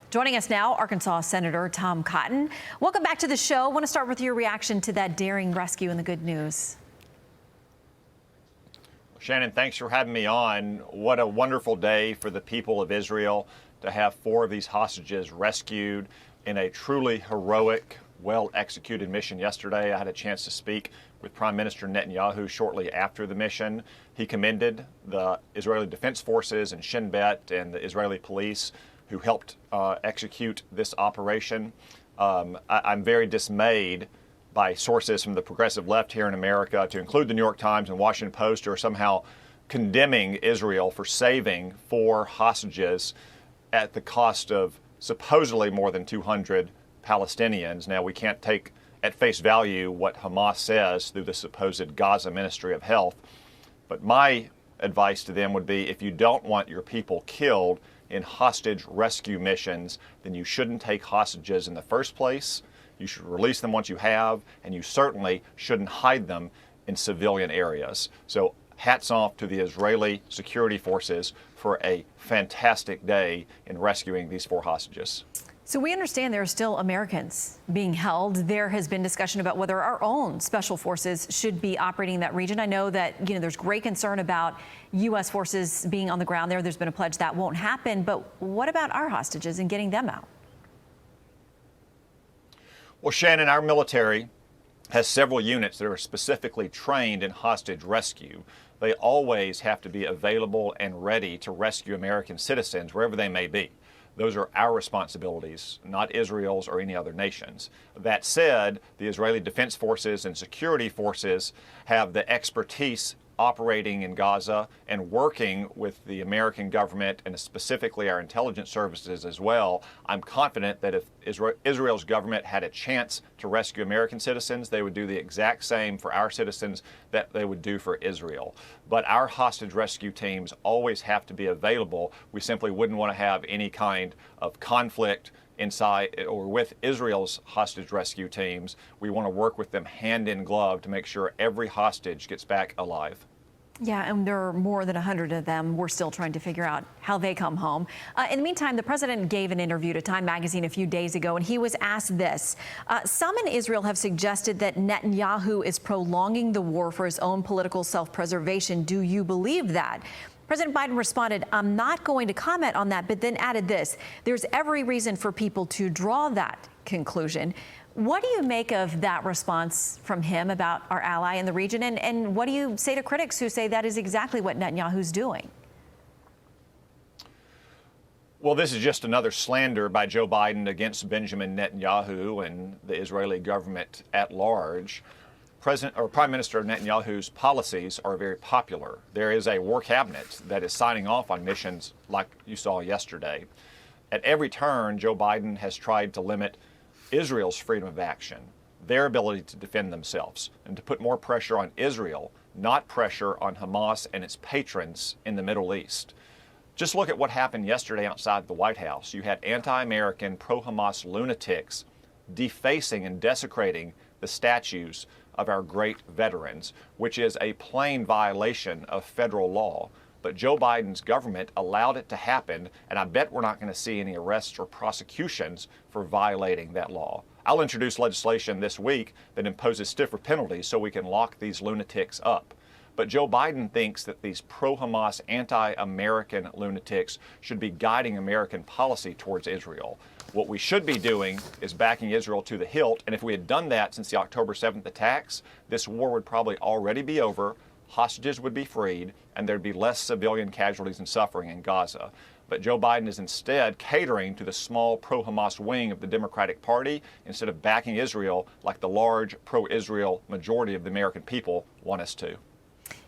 Joining us now, Arkansas Senator Tom Cotton. Welcome back to the show. I want to start with your reaction to that daring rescue and the good news. Shannon, thanks for having me on. What a wonderful day for the people of Israel to have 4 of these hostages rescued in a truly heroic, well-executed mission yesterday. I had a chance to speak with Prime Minister Netanyahu shortly after the mission. He commended the Israeli Defense Forces and Shin Bet and the Israeli police who helped execute this operation. I'm very dismayed by sources from the progressive left here in America, to include the New York Times and Washington Post, who are somehow condemning Israel for saving 4 hostages at the cost of supposedly more than 200 Palestinians. Now, we can't take at face value what Hamas says through the supposed Gaza Ministry of Health, but my advice to them would be, if you don't want your people killed in hostage rescue missions, then you shouldn't take hostages in the first place. You should release them once you have, and you certainly shouldn't hide them in civilian areas. So hats off to the Israeli security forces for a fantastic day in rescuing these 4 hostages. So we understand there are still Americans being held. There has been discussion about whether our own special forces should be operating in that region. I know that, there's great concern about U.S. forces being on the ground there. There's been a pledge that won't happen. But what about our hostages and getting them out? Well, Shannon, our military has several units that are specifically trained in hostage rescue. They always have to be available and ready to rescue American citizens wherever they may be. Those are our responsibilities, not Israel's or any other nation's. That said, the Israeli Defense Forces and security forces have the expertise operating in Gaza and working with the American government and specifically our intelligence services as well. I'm confident that if Israel's government had a chance to rescue American citizens, they would do the exact same for our citizens that they would do for Israel. But our hostage rescue teams always have to be available. We simply wouldn't want to have any kind of conflict inside or with Israel's hostage rescue teams. We want to work with them hand in glove to make sure every hostage gets back alive. Yeah, and there are more than 100 of them. We're still trying to figure out how they come home. In the meantime, the president gave an interview to Time magazine a few days ago, and he was asked this. Some in Israel have suggested that Netanyahu is prolonging the war for his own political self-preservation. Do you believe that? President Biden responded, I'm not going to comment on that, but then added this. There's every reason for people to draw that conclusion. What do you make of that response from him about our ally in the region? And what do you say to critics who say that is exactly what Netanyahu's doing? Well, this is just another slander by Joe Biden against Benjamin Netanyahu and the Israeli government at large. Prime Minister Netanyahu's policies are very popular. There is a war cabinet that is signing off on missions like you saw yesterday. At every turn, Joe Biden has tried to limit Israel's freedom of action, their ability to defend themselves, and to put more pressure on Israel, not pressure on Hamas and its patrons in the Middle East. Just look at what happened yesterday outside the White House. You had anti-American, pro-Hamas lunatics defacing and desecrating the statues of our great veterans, which is a plain violation of federal law. But Joe Biden's government allowed it to happen, and I bet we're not going to see any arrests or prosecutions for violating that law. I'll introduce legislation this week that imposes stiffer penalties so we can lock these lunatics up. But Joe Biden thinks that these pro-Hamas, anti-American lunatics should be guiding American policy towards Israel. What we should be doing is backing Israel to the hilt, and if we had done that since the October 7th attacks, this war would probably already be over. Hostages would be freed, and there'd be less civilian casualties and suffering in Gaza. But Joe Biden is instead catering to the small pro-Hamas wing of the Democratic Party instead of backing Israel like the large pro-Israel majority of the American people want us to.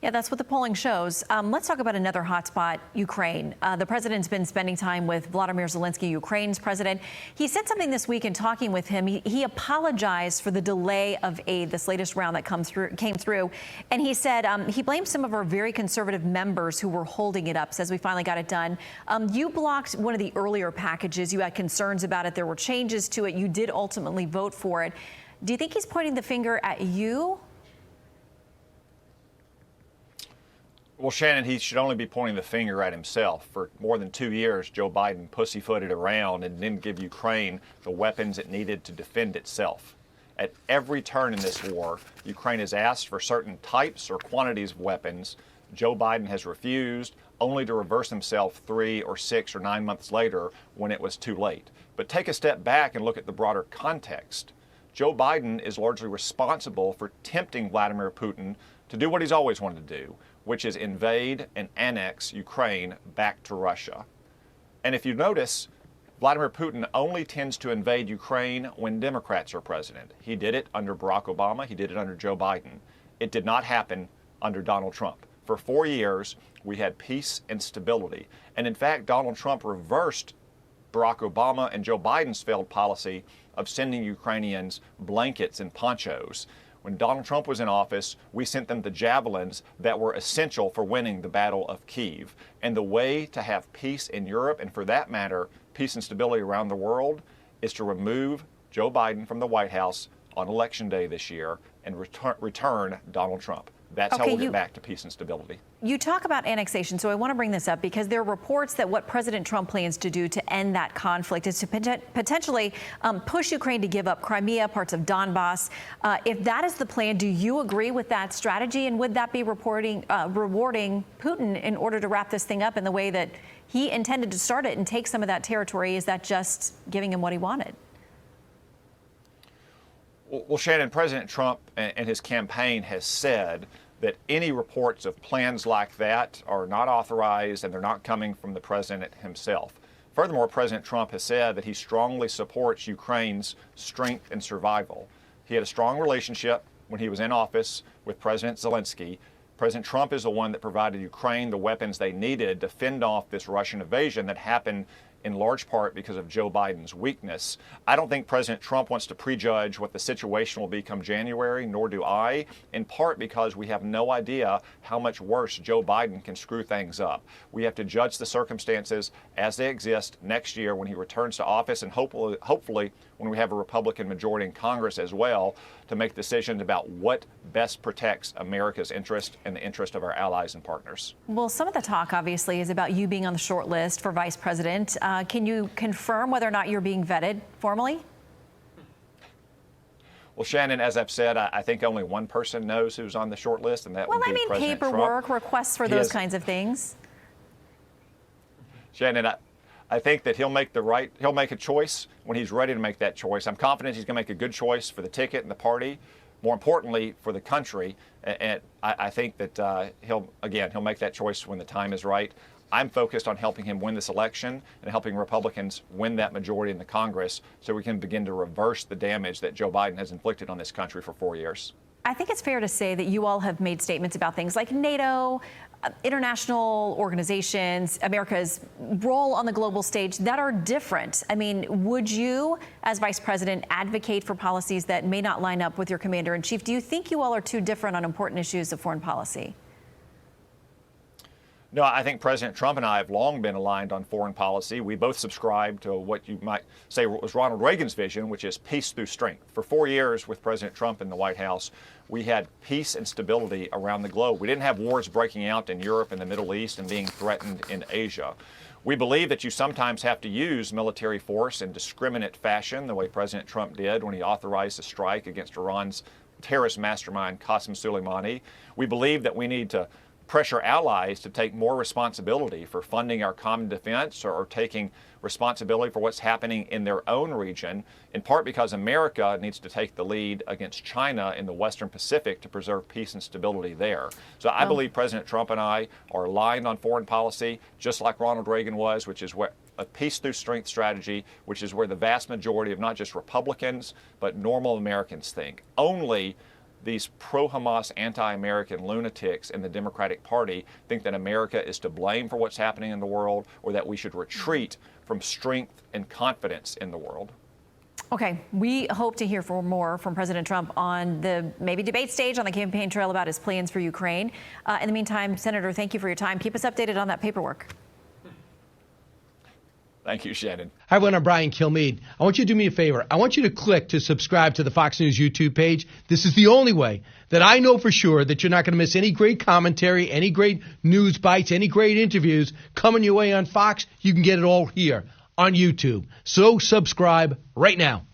Yeah, that's what the polling shows. Let's talk about another hotspot, Ukraine. The president's been spending time with Volodymyr Zelenskyy, Ukraine's president. He said something this week in talking with him. He apologized for the delay of aid, this latest round that came through. And he said he blamed some of our very conservative members who were holding it up, says we finally got it done. You blocked one of the earlier packages. You had concerns about it. There were changes to it. You did ultimately vote for it. Do you think he's pointing the finger at you? Well, Shannon, he should only be pointing the finger at himself. For more than 2 years, Joe Biden pussyfooted around and didn't give Ukraine the weapons it needed to defend itself. At every turn in this war, Ukraine has asked for certain types or quantities of weapons. Joe Biden has refused, only to reverse himself 3 or 6 or 9 months later when it was too late. But take a step back and look at the broader context. Joe Biden is largely responsible for tempting Vladimir Putin to do what he's always wanted to do, which is invade and annex Ukraine back to Russia. And if you notice, Vladimir Putin only tends to invade Ukraine when Democrats are president. He did it under Barack Obama. He did it under Joe Biden. It did not happen under Donald Trump. For 4 years, we had peace and stability. And in fact, Donald Trump reversed Barack Obama and Joe Biden's failed policy of sending Ukrainians blankets and ponchos. When Donald Trump was in office, we sent them the javelins that were essential for winning the Battle of Kyiv. And the way to have peace in Europe, and for that matter, peace and stability around the world, is to remove Joe Biden from the White House on Election Day this year and return Donald Trump. That's how we'll get back to peace and stability. You talk about annexation, so I want to bring this up because there are reports that what President Trump plans to do to end that conflict is to potentially push Ukraine to give up Crimea, parts of Donbass. If that is the plan, do you agree with that strategy? And would that be rewarding Putin in order to wrap this thing up in the way that he intended to start it and take some of that territory? Is that just giving him what he wanted? Well, Shannon, President Trump and his campaign has said that any reports of plans like that are not authorized and they're not coming from the president himself. Furthermore, President Trump has said that he strongly supports Ukraine's strength and survival. He had a strong relationship when he was in office with President Zelenskyy. President Trump is the one that provided Ukraine the weapons they needed to fend off this Russian invasion that happened in large part because of Joe Biden's weakness. I don't think President Trump wants to prejudge what the situation will be come January, nor do I, in part because we have no idea how much worse Joe Biden can screw things up. We have to judge the circumstances as they exist next year when he returns to office, and hopefully when we have a Republican majority in Congress as well, to make decisions about what best protects America's interest and the interest of our allies and partners. Well, some of the talk, obviously, is about you being on the short list for vice president. Can you confirm whether or not you're being vetted formally? Well, Shannon, as I've said, I think only one person knows who's on the short list, and that would be President Trump. Paperwork, requests for those kinds of things. Shannon, I think that he'll make a choice when he's ready to make that choice. I'm confident he's going to make a good choice for the ticket and the party, more importantly for the country. And I think that he'll make that choice when the time is right. I'm focused on helping him win this election and helping Republicans win that majority in the Congress so we can begin to reverse the damage that Joe Biden has inflicted on this country for 4 years. I think it's fair to say that you all have made statements about things like NATO, international organizations, America's role on the global stage that are different. I mean, would you, as vice president, advocate for policies that may not line up with your commander in chief? Do you think you all are too different on important issues of foreign policy? No, I think President Trump and I have long been aligned on foreign policy. We both subscribe to what you might say was Ronald Reagan's vision, which is peace through strength. For 4 years with President Trump in the White House, we had peace and stability around the globe. We didn't have wars breaking out in Europe and the Middle East and being threatened in Asia. We believe that you sometimes have to use military force in discriminate fashion, the way President Trump did when he authorized a strike against Iran's terrorist mastermind, Qasem Soleimani. We believe that we need to pressure allies to take more responsibility for funding our common defense or taking responsibility for what's happening in their own region, in part because America needs to take the lead against China in the Western Pacific to preserve peace and stability there. So I believe President Trump and I are aligned on foreign policy, just like Ronald Reagan was, which is what a peace through strength strategy, which is where the vast majority of not just Republicans, but normal Americans think. Only these pro-Hamas, anti-American lunatics in the Democratic Party think that America is to blame for what's happening in the world, or that we should retreat from strength and confidence in the world. Okay, we hope to hear more from President Trump on the maybe debate stage on the campaign trail about his plans for Ukraine. In the meantime, Senator, thank you for your time. Keep us updated on that paperwork. Thank you, Shannon. Hi, everyone. I'm Brian Kilmeade. I want you to do me a favor. I want you to click to subscribe to the Fox News YouTube page. This is the only way that I know for sure that you're not going to miss any great commentary, any great news bites, any great interviews coming your way on Fox. You can get it all here on YouTube. So subscribe right now.